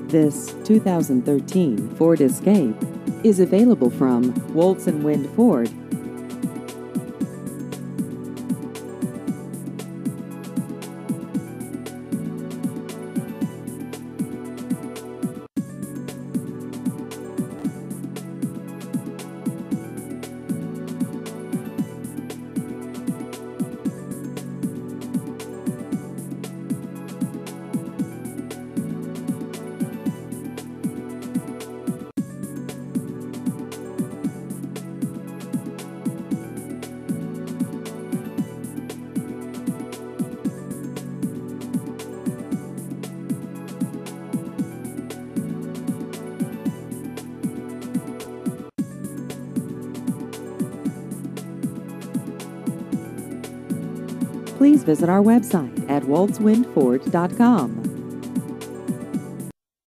This 2013 Ford Escape is available from Woltz & Wind Ford. Please visit our website at woltzwindford.com.